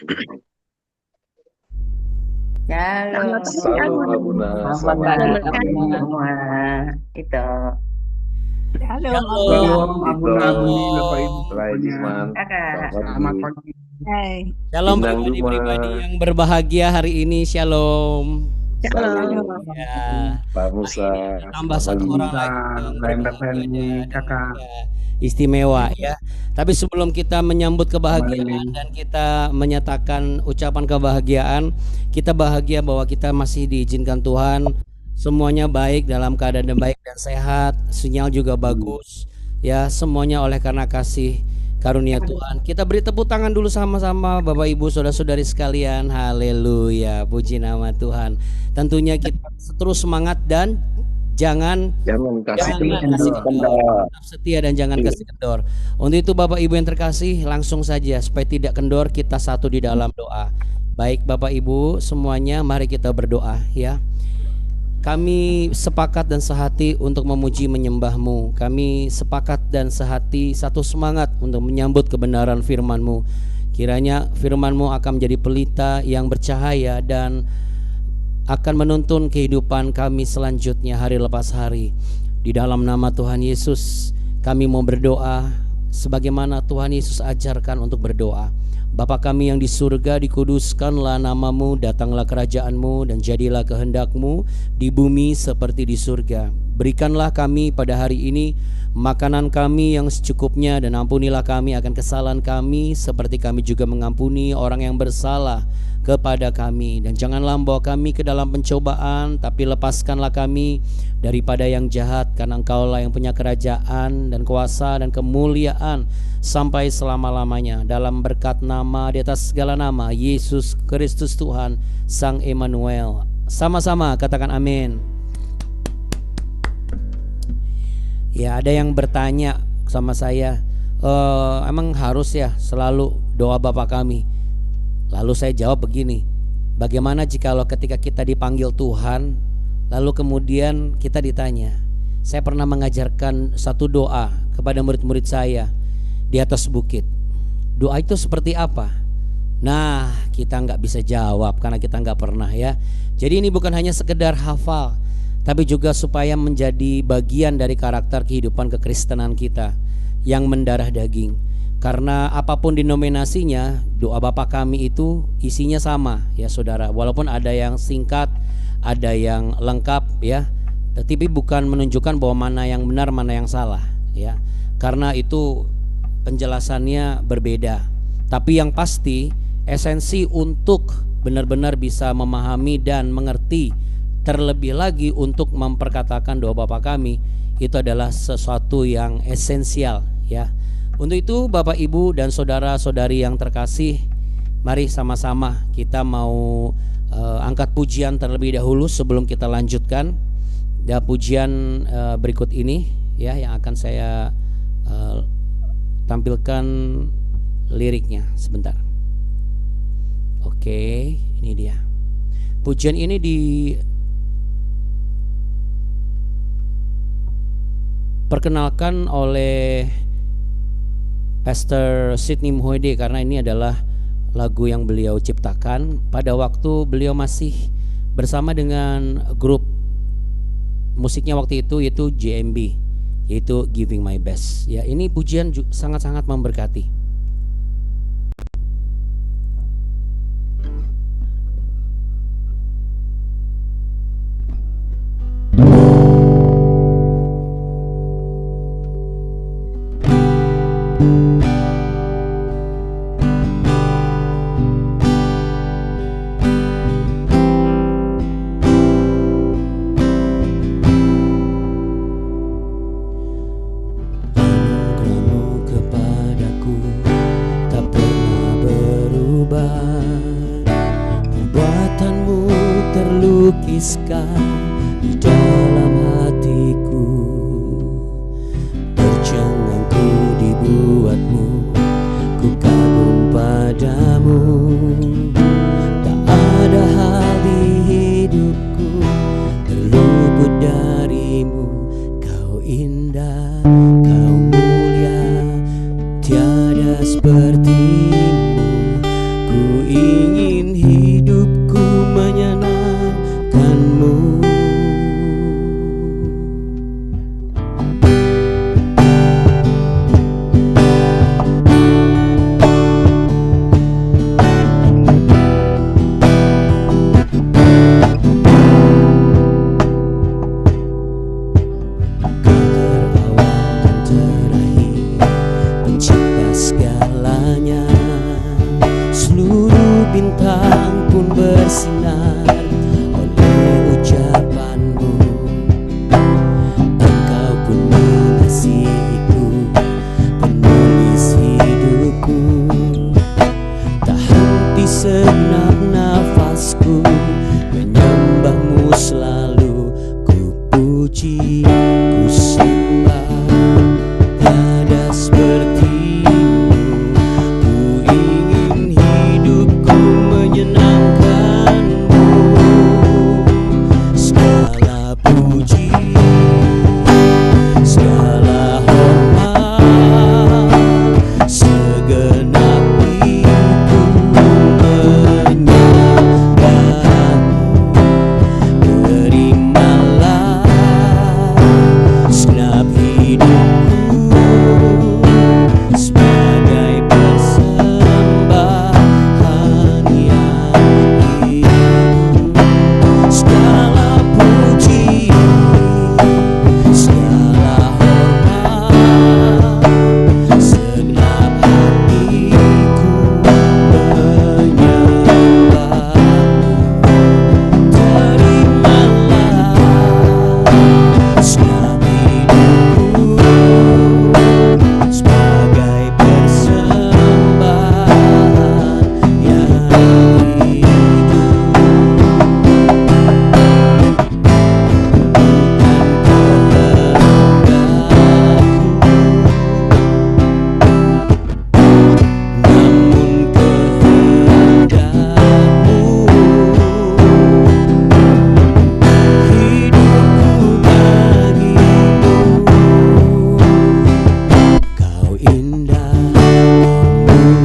Shalom. Selamat pagi, Salam Abuna. Abuna, Selamat selamat pagi Selamat pagi. pagi. semua. Itu. Halo, Abuna. Shalom, Halo Abuna Ito, Abuni, Bapak Ibu Shalom. Rai semuanya. Diman, Kakak. selamat Selamat pagi. pagi. Hai. Shalom Inang Duma, pribadi-pribadi yang berbahagia hari ini. Shalom. Shalom. salam. Ya, Pak hari Musa, ini ada tambah selamat satu pagi. orang Bisa, lagi yang Brenda berbahagia Feni, dengan Kakak, istimewa ya. Tapi sebelum kita menyambut Mama kebahagiaan Lili. dan kita menyatakan ucapan kebahagiaan, kita bahagia bahwa kita masih diizinkan Tuhan. Semuanya baik dalam keadaan yang baik dan sehat, sinyal juga bagus. Ya, semuanya oleh karena kasih karunia Tuhan. Kita beri tepuk tangan dulu sama-sama Bapak Ibu Saudara-saudari sekalian. Haleluya, puji nama Tuhan. Tentunya kita terus semangat dan jangan Jangan kasih jangan kasih kendor. kendor. Tetap setia dan jangan kasih kendor. Untuk itu Bapak Ibu yang terkasih, langsung saja supaya tidak kendor, kita satu di dalam doa. Baik Bapak Ibu semuanya, mari kita berdoa ya. Kami sepakat dan sehati untuk memuji menyembah-Mu. Kami sepakat dan sehati satu semangat untuk menyambut kebenaran firman-Mu. Kiranya firman-Mu akan menjadi pelita yang bercahaya dan akan menuntun kehidupan kami selanjutnya hari lepas hari. Di dalam nama Tuhan Yesus kami mau berdoa sebagaimana Tuhan Yesus ajarkan untuk berdoa. Bapa kami yang di surga, dikuduskanlah namamu, datanglah kerajaanmu, dan jadilah kehendakmu di bumi seperti di surga. Berikanlah kami pada hari ini makanan kami yang secukupnya, dan ampunilah kami akan kesalahan kami seperti kami juga mengampuni orang yang bersalah kepada kami. Dan janganlah membawa kami ke dalam pencobaan, tapi lepaskanlah kami daripada yang jahat, karena Engkaulah yang punya kerajaan dan kuasa dan kemuliaan sampai selama-lamanya. Dalam berkat nama di atas segala nama, Yesus Kristus Tuhan Sang Emmanuel. Sama-sama katakan amin. Ya, ada yang bertanya sama saya, emang harus ya selalu doa Bapa kami? Lalu saya jawab begini, bagaimana jikalau ketika kita dipanggil Tuhan, lalu kemudian kita ditanya. Saya pernah mengajarkan satu doa kepada murid-murid saya di atas bukit. Doa itu seperti apa? Nah, kita nggak bisa jawab karena kita nggak pernah ya. Jadi ini bukan hanya sekedar hafal, tapi juga supaya menjadi bagian dari karakter kehidupan kekristenan kita yang mendarah daging. Karena apapun denominasinya, doa Bapa kami itu isinya sama ya saudara. Walaupun ada yang singkat, ada yang lengkap ya, tetapi bukan menunjukkan bahwa mana yang benar, mana yang salah ya. Karena itu penjelasannya berbeda. Tapi yang pasti esensi untuk benar-benar bisa memahami dan mengerti, terlebih lagi untuk memperkatakan doa Bapa kami, itu adalah sesuatu yang esensial ya. Untuk itu Bapak Ibu dan saudara-saudari yang terkasih, mari sama-sama kita mau angkat pujian terlebih dahulu sebelum kita lanjutkan. Dan pujian berikut ini ya yang akan saya tampilkan liriknya sebentar. Oke, ini dia. Pujian ini diperkenalkan oleh Pastor Sidney Muhode karena ini adalah lagu yang beliau ciptakan pada waktu beliau masih bersama dengan grup musiknya waktu itu yaitu JMB, yaitu Giving My Best. Ya, ini pujian sangat-sangat memberkati. Di dalam hatiku, tercengang ku dibuatmu, ku kagum padamu. Tak ada hal di hidupku terluput darimu. Kau indah, kau mulia, tiada sepertimu. Ku bintang pun bersinar oleh ucapanmu. Engkau pun mengasihiku, penulis hidupku. Tak henti segenap nafasku menyembahmu selalu, ku puji, ku sembah. Tiada sepertimu, ku ingin hidupku menyenangkanmu. Segala puji, segala hormat, segenap hidupku menyembahmu. Terimalah segenap hidupku sebagai persembahan yang hidup. Segala puji, segala hormat, segenap hatiku menyembahmu. Terimalah segenap hidupku sebagai persembahan yang hidup. Namun kehendakmu, hidupku bagimu. Kau indah,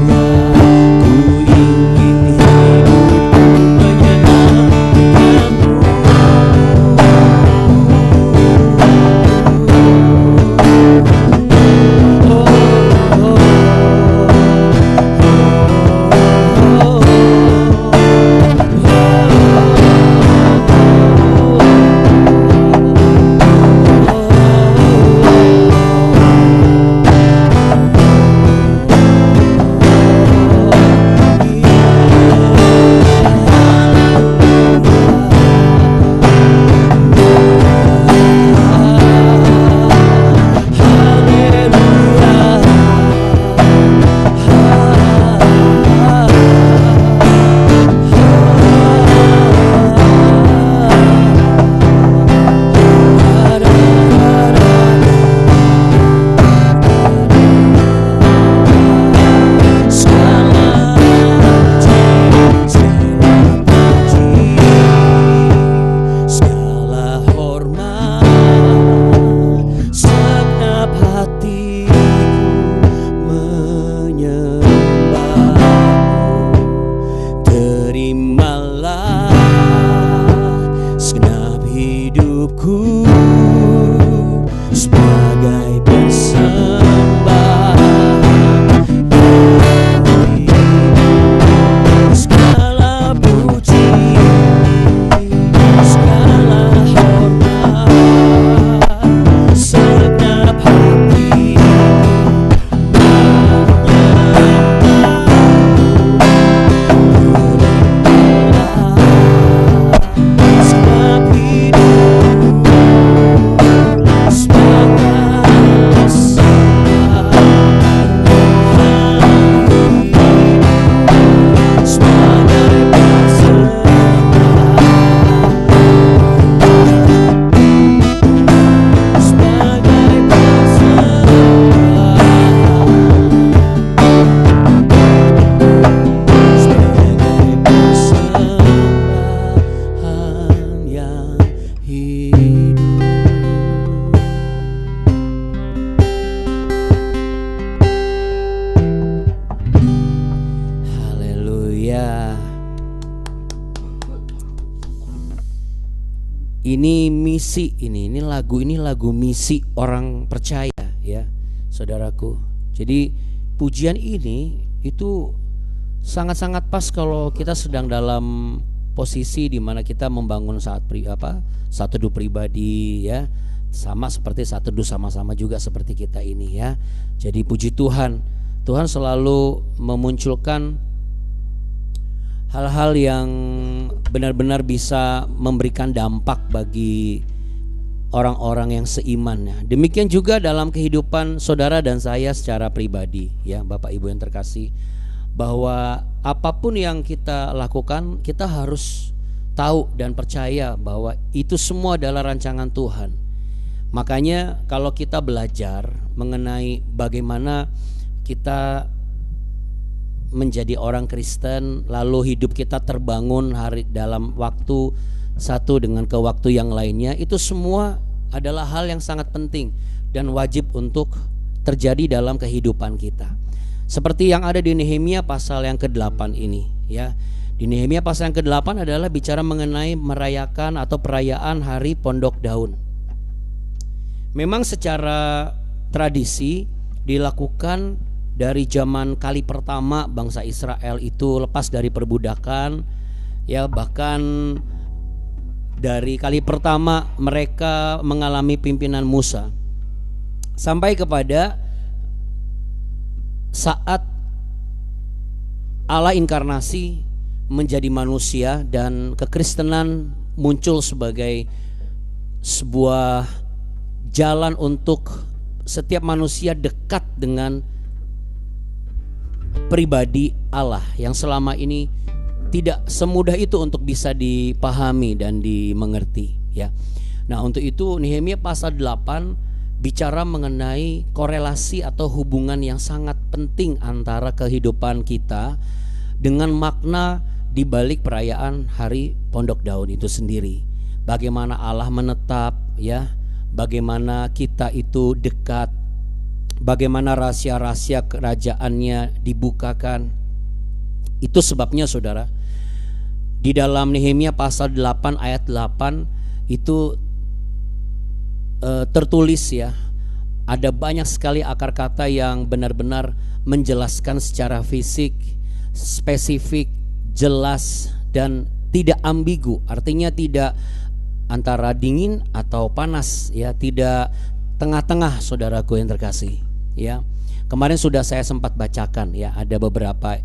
mulia, ku ingin hidupku menyenangkanmu. Segala hormat, segenap hatiku menyembahmu. Terimalah segenap hidupku sebagai persembahan yang hidup. Segala puji, segala hormat, segenap hatiku menyembahmu. Segenap hidupku Ini misi, ini lagu misi orang percaya ya, saudaraku. Jadi pujian ini itu sangat-sangat pas kalau kita sedang dalam posisi di mana kita membangun saat teduh pribadi ya, sama seperti saat teduh sama-sama juga seperti kita ini ya. Jadi puji Tuhan, Tuhan selalu memunculkan hal-hal yang benar-benar bisa memberikan dampak bagi orang-orang yang seiman ya. Demikian juga dalam kehidupan saudara dan saya secara pribadi ya, Bapak Ibu yang terkasih, bahwa apapun yang kita lakukan kita harus tahu dan percaya bahwa itu semua adalah rancangan Tuhan. Makanya kalau kita belajar mengenai bagaimana kita menjadi orang Kristen, lalu hidup kita terbangun dalam waktu satu dengan ke waktu yang lainnya, itu semua adalah hal yang sangat penting dan wajib untuk terjadi dalam kehidupan kita. Seperti yang ada di Nehemia pasal yang ke-8 ini ya. Di Nehemia pasal yang ke-8 adalah bicara mengenai merayakan atau perayaan Hari Pondok Daun. Memang secara tradisi dilakukan dari zaman kali pertama bangsa Israel itu lepas dari perbudakan ya, bahkan dari kali pertama mereka mengalami pimpinan Musa sampai kepada saat Allah inkarnasi menjadi manusia dan kekristenan muncul sebagai sebuah jalan untuk setiap manusia dekat dengan pribadi Allah yang selama ini tidak semudah itu untuk bisa dipahami dan dimengerti ya. Nah, untuk itu Nehemia pasal 8 bicara mengenai korelasi atau hubungan yang sangat penting antara kehidupan kita dengan makna di balik perayaan Hari Pondok Daun itu sendiri. Bagaimana Allah menetap ya, bagaimana kita itu dekat, bagaimana rahasia-rahasia kerajaannya dibukakan. Itu sebabnya saudara, di dalam Nehemia pasal 8 ayat 8 itu tertulis ya, ada banyak sekali akar kata yang benar-benar menjelaskan secara fisik, spesifik, jelas dan tidak ambigu. Artinya tidak antara dingin atau panas ya, tidak tengah-tengah saudaraku yang terkasih ya. Kemarin sudah saya sempat bacakan ya, ada beberapa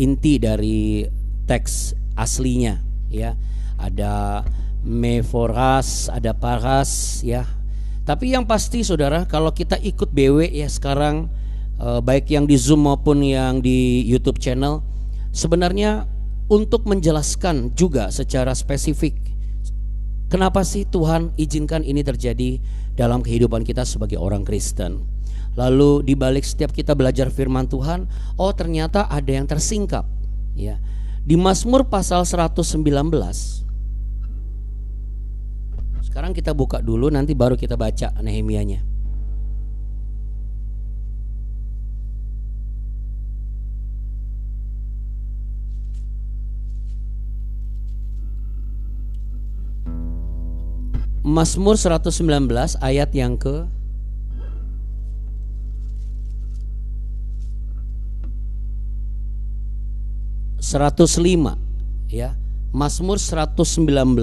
inti dari teks aslinya ya. Ada meforas, ada paras ya. Tapi yang pasti saudara, kalau kita ikut BW ya sekarang, baik yang di Zoom maupun yang di YouTube channel, sebenarnya untuk menjelaskan juga secara spesifik kenapa sih Tuhan izinkan ini terjadi dalam kehidupan kita sebagai orang Kristen. Lalu di balik setiap kita belajar firman Tuhan, oh ternyata ada yang tersingkap ya. Di Mazmur pasal 119. Sekarang kita buka dulu, nanti baru kita baca Nehemianya. Mazmur 119 ayat yang ke 105 ya. Mazmur 119,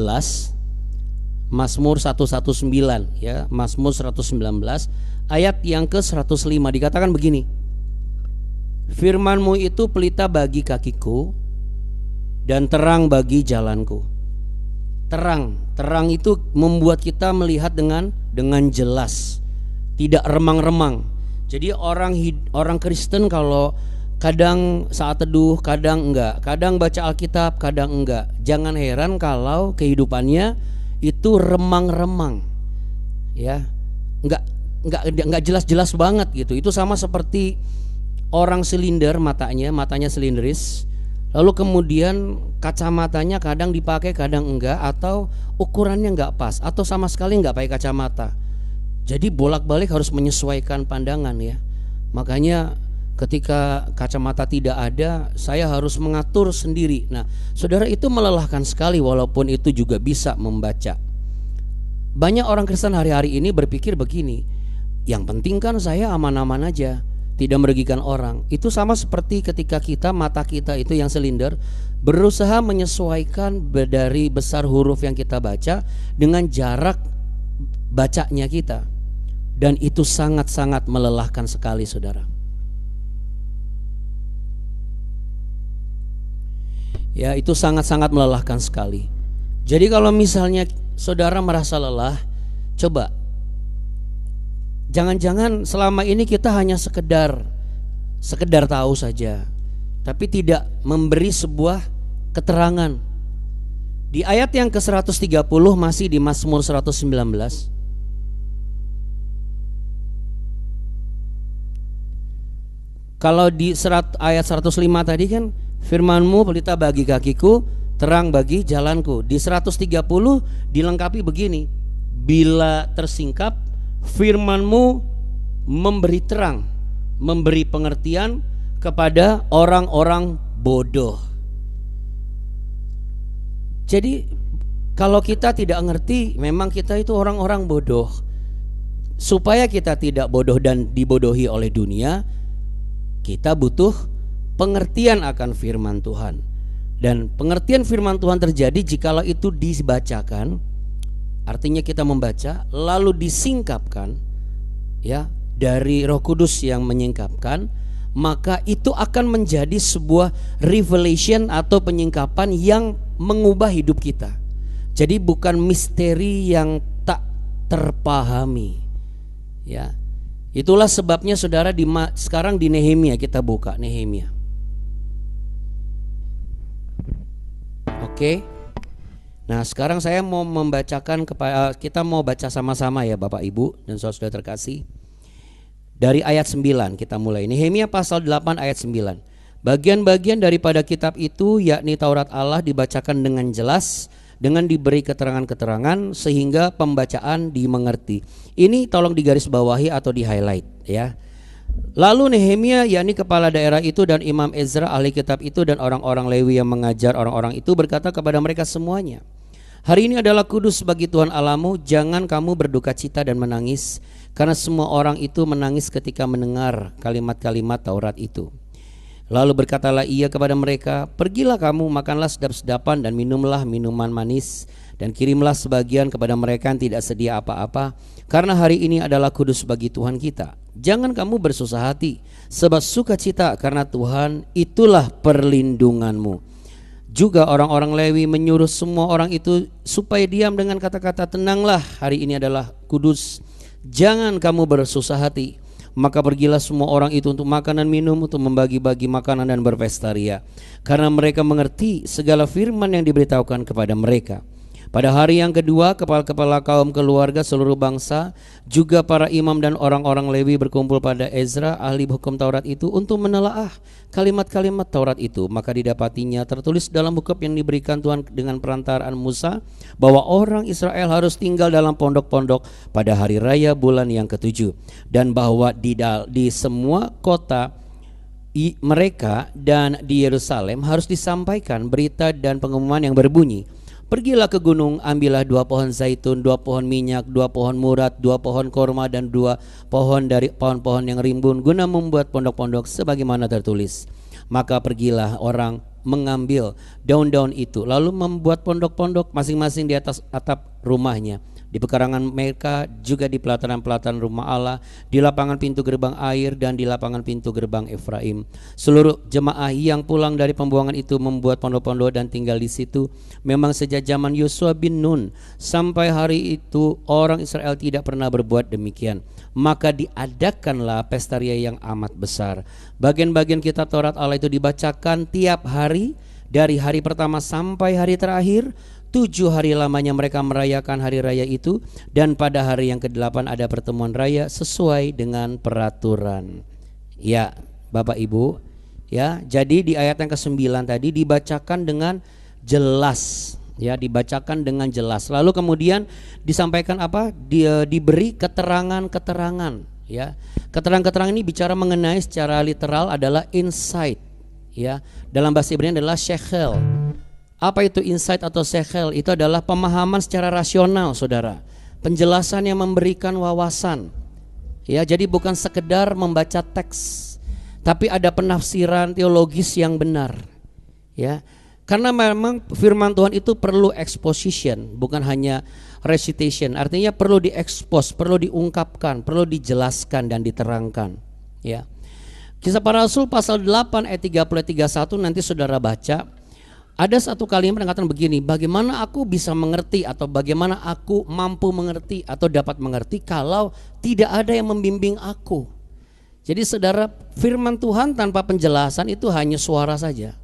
Mazmur 119 ya, Mazmur 119 ayat yang ke 105 dikatakan begini. Firman-Mu itu pelita bagi kakiku dan terang bagi jalanku. Terang itu membuat kita melihat dengan jelas, tidak remang-remang. Jadi orang Kristen kalau kadang saat teduh, kadang enggak, kadang baca Alkitab, kadang enggak, jangan heran kalau kehidupannya itu remang-remang ya, enggak jelas-jelas banget gitu. Itu sama seperti orang silinder, matanya silinderis, lalu kemudian kacamatanya kadang dipakai kadang enggak, atau ukurannya enggak pas, atau sama sekali enggak pakai kacamata. Jadi bolak-balik harus menyesuaikan pandangan ya. Makanya ketika kacamata tidak ada, saya harus mengatur sendiri. Nah, saudara, itu melelahkan sekali walaupun itu juga bisa membaca. Banyak orang Kristen hari-hari ini berpikir begini, yang penting kan saya aman-aman aja, tidak merugikan orang. Itu sama seperti ketika mata kita itu yang silinder, berusaha menyesuaikan dari besar huruf yang kita baca dengan jarak bacanya kita. Dan itu sangat-sangat melelahkan sekali saudara. Ya, itu sangat-sangat melelahkan sekali. Jadi kalau misalnya saudara merasa lelah, coba jangan-jangan selama ini kita hanya sekedar tahu saja, tapi tidak memberi sebuah keterangan. Di ayat yang ke-130 masih di Mazmur 119. Kalau di ayat 105 tadi kan, firman-Mu pelita bagi kakiku, terang bagi jalanku. Di 130 dilengkapi begini, bila tersingkap, firman-Mu memberi terang, memberi pengertian kepada orang-orang bodoh. Jadi kalau kita tidak ngerti, memang kita itu orang-orang bodoh. Supaya kita tidak bodoh dan dibodohi oleh dunia, kita butuh pengertian akan firman Tuhan. Dan pengertian firman Tuhan terjadi jikalau itu dibacakan, artinya kita membaca lalu disingkapkan, ya, dari Roh Kudus yang menyingkapkan, maka itu akan menjadi sebuah revelation atau penyingkapan yang mengubah hidup kita. Jadi bukan misteri yang tak terpahami, ya. Itulah sebabnya saudara sekarang di Nehemia, kita buka Nehemia. Oke. Nah, sekarang saya mau membacakan kita mau baca sama-sama ya Bapak Ibu dan saudara terkasih. Dari ayat 9 kita mulai. Nehemia pasal 8 ayat 9. Bagian-bagian daripada kitab itu, yakni Taurat Allah, dibacakan dengan jelas, dengan diberi keterangan-keterangan sehingga pembacaan dimengerti. Ini tolong digarisbawahi atau di highlight ya. Lalu Nehemia, yakni kepala daerah itu, dan Imam Ezra ahli kitab itu, dan orang-orang Lewi yang mengajar orang-orang itu, berkata kepada mereka semuanya, hari ini adalah kudus bagi Tuhan Allahmu, jangan kamu berduka cita dan menangis, karena semua orang itu menangis ketika mendengar kalimat-kalimat Taurat itu. Lalu berkatalah ia kepada mereka, pergilah kamu, makanlah sedap-sedapan dan minumlah minuman manis, dan kirimlah sebagian kepada mereka yang tidak sedia apa-apa, karena hari ini adalah kudus bagi Tuhan kita. Jangan kamu bersusah hati, sebab sukacita karena Tuhan itulah perlindunganmu. Juga orang-orang Lewi menyuruh semua orang itu supaya diam dengan kata-kata, tenanglah, hari ini adalah kudus, jangan kamu bersusah hati. Maka pergilah semua orang itu untuk makan dan minum, untuk membagi-bagi makanan dan berpesta ria, karena mereka mengerti segala firman yang diberitahukan kepada mereka. Pada hari yang kedua, kepala-kepala kaum keluarga seluruh bangsa, juga para imam dan orang-orang Lewi berkumpul pada Ezra ahli hukum Taurat itu untuk menelaah kalimat-kalimat Taurat itu. Maka didapatinya tertulis dalam hukum yang diberikan Tuhan dengan perantaraan Musa, bahwa orang Israel harus tinggal dalam pondok-pondok pada hari raya bulan yang ke-7, dan bahwa di semua kota mereka dan di Yerusalem harus disampaikan berita dan pengumuman yang berbunyi, pergilah ke gunung, ambillah 2 pohon zaitun, 2 pohon minyak, 2 pohon murad, 2 pohon korma, dan 2 pohon dari pohon-pohon yang rimbun, guna membuat pondok-pondok sebagaimana tertulis. Maka pergilah orang mengambil daun-daun itu, lalu membuat pondok-pondok masing-masing di atas atap rumahnya, di pekarangan mereka, juga di pelataran-pelataran rumah Allah, di lapangan pintu gerbang air, dan di lapangan pintu gerbang Efraim. Seluruh jemaah yang pulang dari pembuangan itu membuat pondok-pondok dan tinggal di situ. Memang sejak zaman Yosua bin Nun sampai hari itu orang Israel tidak pernah berbuat demikian. Maka diadakanlah pesta ria yang amat besar. Bagian-bagian kitab Taurat Allah itu dibacakan tiap hari, dari hari pertama sampai hari terakhir. 7 hari lamanya mereka merayakan hari raya itu, dan pada hari yang ke-8 ada pertemuan raya sesuai dengan peraturan. Ya, Bapak Ibu, ya. Jadi di ayat yang ke-9 tadi dibacakan dengan jelas, ya, dibacakan dengan jelas. Lalu kemudian disampaikan apa? Diberi keterangan-keterangan, ya. Keterangan-keterangan ini bicara mengenai secara literal adalah insight, ya. Dalam bahasa Ibrani adalah shekel. Apa itu insight atau shekel? Itu adalah pemahaman secara rasional, saudara. Penjelasan yang memberikan wawasan. Ya, jadi bukan sekedar membaca teks, tapi ada penafsiran teologis yang benar. Ya, karena memang firman Tuhan itu perlu exposition, bukan hanya recitation. Artinya perlu diekspos, perlu diungkapkan, perlu dijelaskan dan diterangkan. Ya. Kisah Para Rasul pasal 8 ayat 30-31 nanti saudara baca. Ada satu kalimat yang mengatakan begini, bagaimana aku bisa mengerti atau bagaimana aku mampu mengerti atau dapat mengerti kalau tidak ada yang membimbing aku. Jadi saudara, firman Tuhan tanpa penjelasan itu hanya suara saja.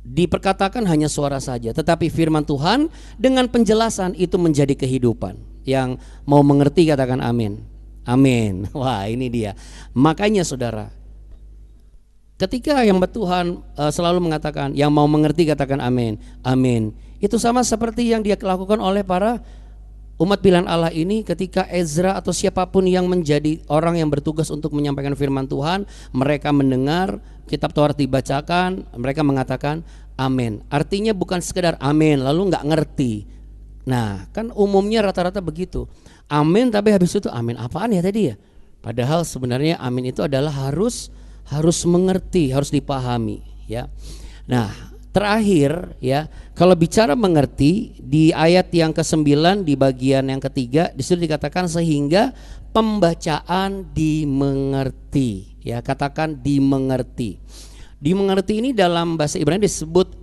Diperkatakan hanya suara saja, tetapi firman Tuhan dengan penjelasan itu menjadi kehidupan. Yang mau mengerti katakan amin. Amin. Wah, ini dia. Makanya saudara, ketika yang Tuhan selalu mengatakan yang mau mengerti katakan amin. Amin. Itu sama seperti yang dia lakukan oleh para umat pilihan Allah ini ketika Ezra atau siapapun yang menjadi orang yang bertugas untuk menyampaikan firman Tuhan, mereka mendengar kitab Taurat dibacakan, mereka mengatakan amin. Artinya bukan sekedar amin lalu nggak ngerti. Nah, kan umumnya rata-rata begitu. Amin tapi habis itu amin apaan ya tadi ya? Padahal sebenarnya amin itu adalah harus mengerti, harus dipahami ya. Nah, terakhir ya, kalau bicara mengerti di ayat yang ke-9 di bagian yang ketiga di situ dikatakan sehingga pembacaan dimengerti ya, katakan dimengerti. Dimengerti ini dalam bahasa Ibrani disebut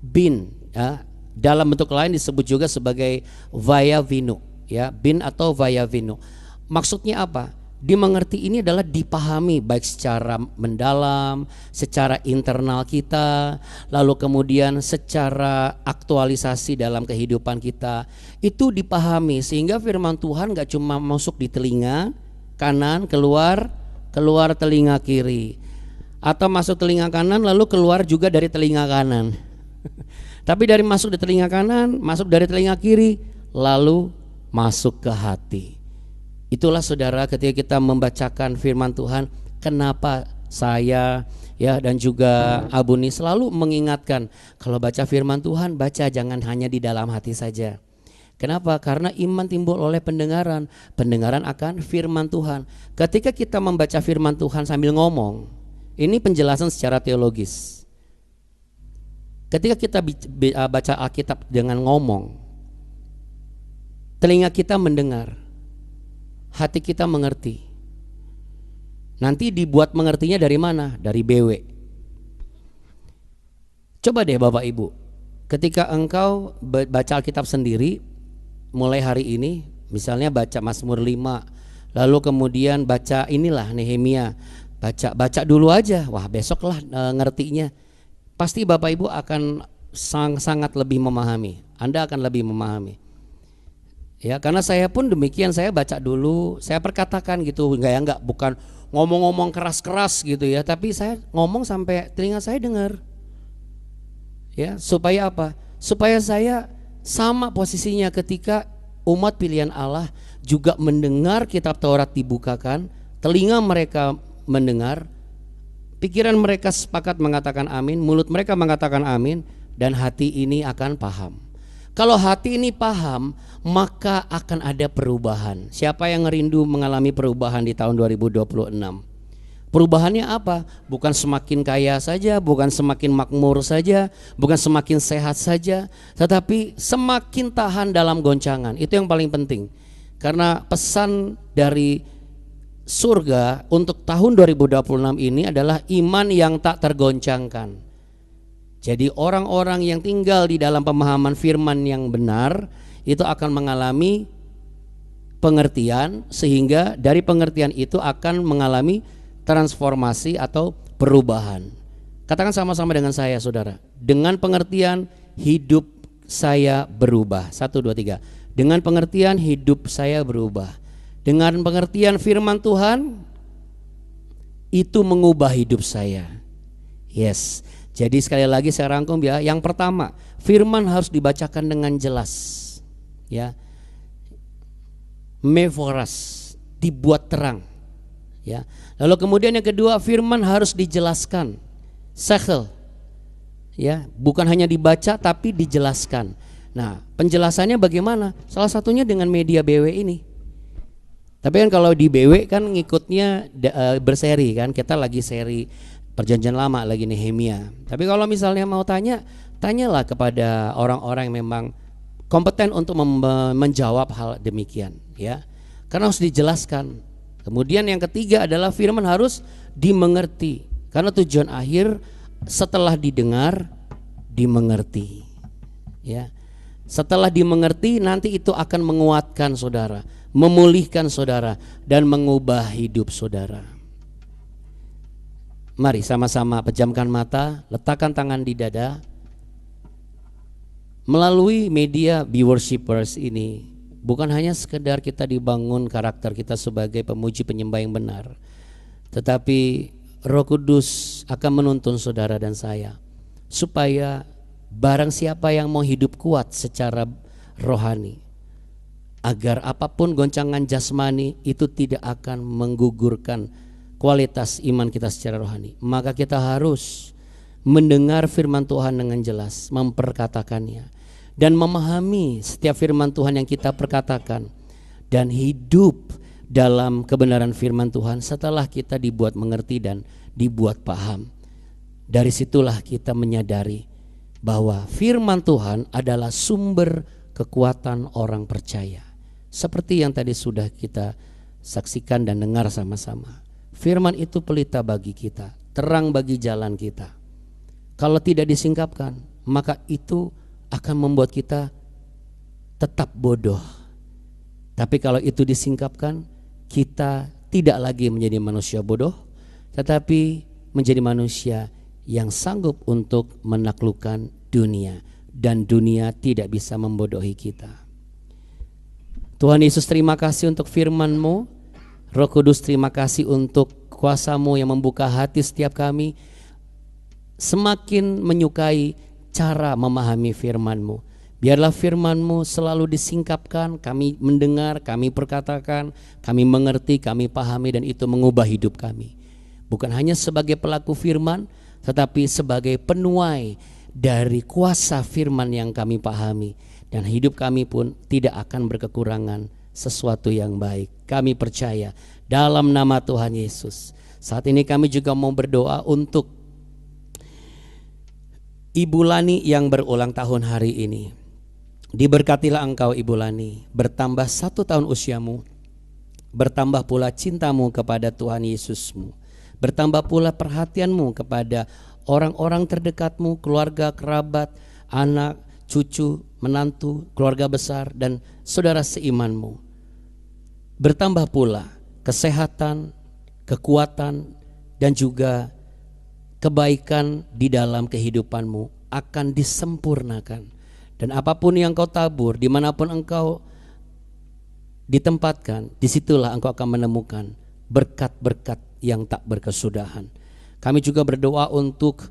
bin ya. Dalam bentuk lain disebut juga sebagai vayavinu ya, bin atau vayavinu. Maksudnya apa? Dimengerti ini adalah dipahami baik secara mendalam, secara internal kita, lalu kemudian secara aktualisasi dalam kehidupan kita. Itu dipahami sehingga firman Tuhan gak cuma masuk di telinga kanan keluar telinga kiri, atau masuk telinga kanan lalu keluar juga dari telinga kanan. Tapi dari masuk di telinga kanan, masuk dari telinga kiri, lalu masuk ke hati. Itulah saudara ketika kita membacakan firman Tuhan, kenapa saya ya dan juga Abuni selalu mengingatkan kalau baca firman Tuhan, baca jangan hanya di dalam hati saja. Kenapa? Karena iman timbul oleh pendengaran, pendengaran akan firman Tuhan. Ketika kita membaca firman Tuhan sambil ngomong, ini penjelasan secara teologis. Ketika kita baca Alkitab dengan ngomong, telinga kita mendengar, hati kita mengerti. Nanti dibuat mengertinya dari mana? Dari BW. Coba deh Bapak Ibu, ketika engkau baca Alkitab sendiri, mulai hari ini, misalnya baca Mazmur 5, lalu kemudian baca inilah Nehemia, baca dulu aja, wah besoklah ngertinya. Pasti Bapak Ibu akan sangat lebih memahami. Anda akan lebih memahami. Ya, karena saya pun demikian, saya baca dulu, saya perkatakan gitu, enggak bukan ngomong-ngomong keras-keras gitu ya, tapi saya ngomong sampai telinga saya dengar. Ya, supaya apa? Supaya saya sama posisinya ketika umat pilihan Allah juga mendengar kitab Taurat dibukakan, telinga mereka mendengar, pikiran mereka sepakat mengatakan amin, mulut mereka mengatakan amin, dan hati ini akan paham. Kalau hati ini paham, maka akan ada perubahan. Siapa yang rindu mengalami perubahan di tahun 2026? Perubahannya apa? Bukan semakin kaya saja, bukan semakin makmur saja, bukan semakin sehat saja, tetapi semakin tahan dalam goncangan. Itu yang paling penting. Karena pesan dari surga untuk tahun 2026 ini adalah iman yang tak tergoncangkan. Jadi orang-orang yang tinggal di dalam pemahaman firman yang benar itu akan mengalami pengertian, sehingga dari pengertian itu akan mengalami transformasi atau perubahan. Katakan sama-sama dengan saya saudara, dengan pengertian hidup saya berubah. 1, 2, 3. Dengan pengertian hidup saya berubah. Dengan pengertian firman Tuhan itu mengubah hidup saya. Yes. Jadi sekali lagi saya rangkum ya. Yang pertama, firman harus dibacakan dengan jelas. Ya. Meforas, dibuat terang. Ya. Lalu kemudian yang kedua, firman harus dijelaskan. Sechel. Ya, bukan hanya dibaca tapi dijelaskan. Nah, penjelasannya bagaimana? Salah satunya dengan media BW ini. Tapi kan kalau di BW kan ngikutnya berseri kan, kita lagi seri Perjanjian Lama lagi Nehemia. Tapi kalau misalnya mau tanyalah kepada orang-orang yang memang kompeten untuk menjawab hal demikian ya. Karena harus dijelaskan. Kemudian yang ketiga adalah firman harus dimengerti. Karena tujuan akhir setelah didengar, dimengerti. Ya. Setelah dimengerti, nanti itu akan menguatkan saudara, memulihkan saudara, dan mengubah hidup saudara. Mari sama-sama pejamkan mata, letakkan tangan di dada. Melalui media Be Worshipers ini, bukan hanya sekedar kita dibangun karakter kita sebagai pemuji penyembah yang benar, tetapi Roh Kudus akan menuntun saudara dan saya supaya barang siapa yang mau hidup kuat secara rohani, agar apapun goncangan jasmani itu tidak akan menggugurkan kualitas iman kita secara rohani, maka kita harus mendengar firman Tuhan dengan jelas, memperkatakannya, dan memahami setiap firman Tuhan yang kita perkatakan, dan hidup dalam kebenaran firman Tuhan setelah kita dibuat mengerti dan dibuat paham. Dari situlah kita menyadari bahwa firman Tuhan adalah sumber kekuatan orang percaya. Seperti yang tadi sudah kita saksikan dan dengar sama-sama. Firman itu pelita bagi kita, terang bagi jalan kita. Kalau tidak disingkapkan, maka itu akan membuat kita tetap bodoh. Tapi kalau itu disingkapkan, kita tidak lagi menjadi manusia bodoh, tetapi menjadi manusia yang sanggup untuk menaklukkan dunia, dan dunia tidak bisa membodohi kita. Tuhan Yesus, terima kasih untuk firman-Mu. Roh Kudus, terima kasih untuk kuasa-Mu yang membuka hati setiap kami semakin menyukai cara memahami firman-Mu. Biarlah firman-Mu selalu disingkapkan, kami mendengar, kami perkatakan, kami mengerti, kami pahami, dan itu mengubah hidup kami. Bukan hanya sebagai pelaku firman, tetapi sebagai penuai dari kuasa firman yang kami pahami. Dan hidup kami pun tidak akan berkekurangan sesuatu yang baik. Kami percaya dalam nama Tuhan Yesus. Saat ini kami juga mau berdoa untuk Ibu Lani yang berulang tahun hari ini. Diberkatilah engkau Ibu Lani, bertambah 1 tahun usiamu, bertambah pula cintamu kepada Tuhan Yesusmu, bertambah pula perhatianmu kepada orang-orang terdekatmu, keluarga, kerabat, anak, cucu, menantu, keluarga besar, dan saudara seimanmu. Bertambah pula kesehatan, kekuatan, dan juga kebaikan di dalam kehidupanmu akan disempurnakan. Dan apapun yang kau tabur, dimanapun engkau ditempatkan, disitulah engkau akan menemukan berkat-berkat yang tak berkesudahan. Kami juga berdoa untuk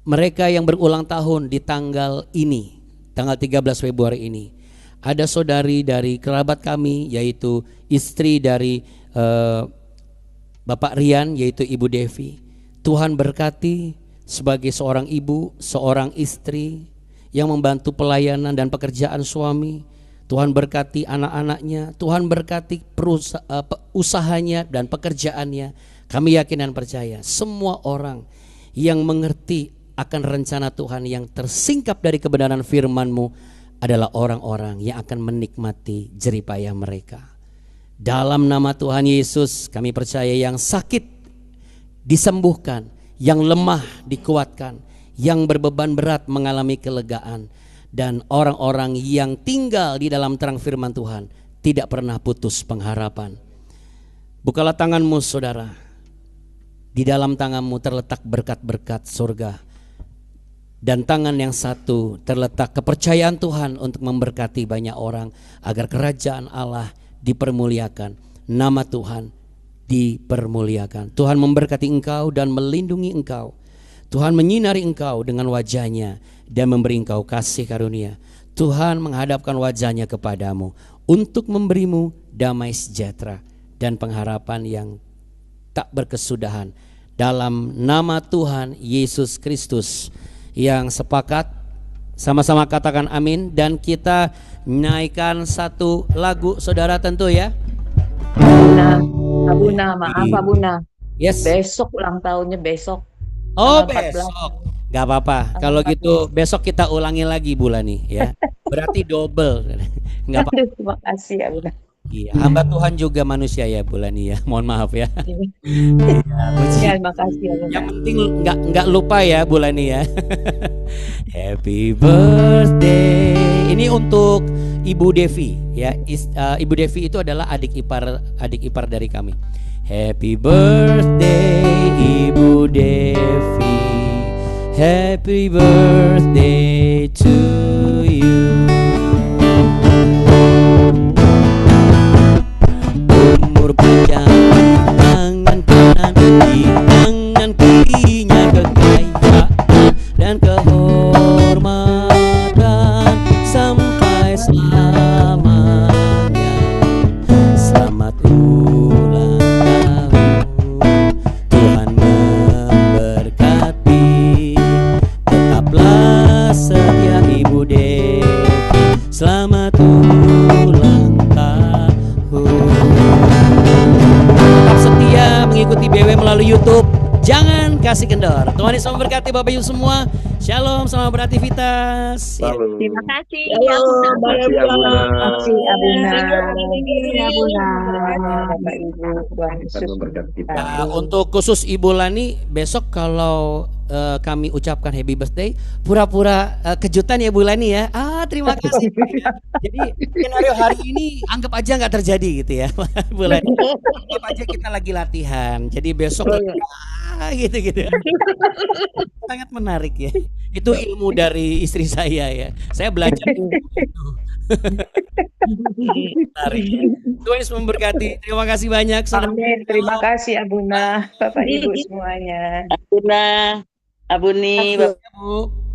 mereka yang berulang tahun di tanggal ini, tanggal 13 Februari ini. Ada saudari dari kerabat kami, yaitu istri dari Bapak Rian, yaitu Ibu Devi. Tuhan berkati sebagai seorang ibu, seorang istri yang membantu pelayanan dan pekerjaan suami. Tuhan berkati anak-anaknya, Tuhan berkati usahanya dan pekerjaannya. Kami yakin dan percaya semua orang yang mengerti akan rencana Tuhan yang tersingkap dari kebenaran firman-Mu adalah orang-orang yang akan menikmati jeripayah mereka. Dalam nama Tuhan Yesus kami percaya yang sakit disembuhkan, yang lemah dikuatkan, yang berbeban berat mengalami kelegaan, dan orang-orang yang tinggal di dalam terang firman Tuhan tidak pernah putus pengharapan. Bukalah tanganmu saudara, di dalam tanganmu terletak berkat-berkat surga, dan tangan yang satu terletak kepercayaan Tuhan untuk memberkati banyak orang agar kerajaan Allah dipermuliakan, nama Tuhan dipermuliakan. Tuhan memberkati engkau dan melindungi engkau. Tuhan menyinari engkau dengan wajahnya dan memberi engkau kasih karunia. Tuhan menghadapkan wajahnya kepadamu untuk memberimu damai sejahtera dan pengharapan yang tak berkesudahan. Dalam nama Tuhan Yesus Kristus, yang sepakat sama-sama katakan amin. Dan kita naikkan satu lagu saudara tentu ya. Abuna, maaf Abuna. Yes. Besok ulang tahunnya besok. Oh tanggal 14. besok. Gak apa-apa. Kalau gitu besok kita ulangi lagi bulan nih ya. Berarti double. Nggak apa-apa. Terima kasih Abuna. Iya, hamba Tuhan juga manusia ya Bu Lani ya. Mohon maaf ya. Iya, puji. Ya, makasih ya Bunda. Yang penting nggak lupa ya Bu Lani ya. Happy birthday. Ini untuk Ibu Devi ya. Ibu Devi itu adalah adik ipar dari kami. Happy birthday Ibu Devi. Happy birthday to you. Umur panjang tangan kanan, di tangan kirinya kekayaan dan kehormatan sampai selamanya. Selamat ulang tahun, Tuhan memberkati. Tetaplah setia Ibu Devi. Selamat ulang tahun. Tetap setia mengikuti BW melalui YouTube. Jangan kasih kendor. Tuhan Yesus memberkati Bapak Ibu semua. Shalom, selamat beraktivitas. Lalu. Terima kasih. Halo, Makasih, Abuna. makasih Abuna. Terima Abuna. Bapak Ibu, Tuhan Tuhan Yesus memberkati kita. Nah, untuk khusus Ibu Lani, besok kalau kami ucapkan happy birthday, pura-pura kejutan ya Bu Lani ya. Terima kasih. Jadi skenario hari ini anggap aja nggak terjadi gitu ya, Bu Lani. Anggap aja kita lagi latihan. Jadi besok gitu. Sangat menarik ya. Itu ilmu dari istri saya ya. Saya belajar itu. Menarik. Tuhan Yesus memberkati. Terima kasih banyak. Amin. Terima kasih Abuna, Bapak Ibu semuanya. Abuna, Abuni, Bu.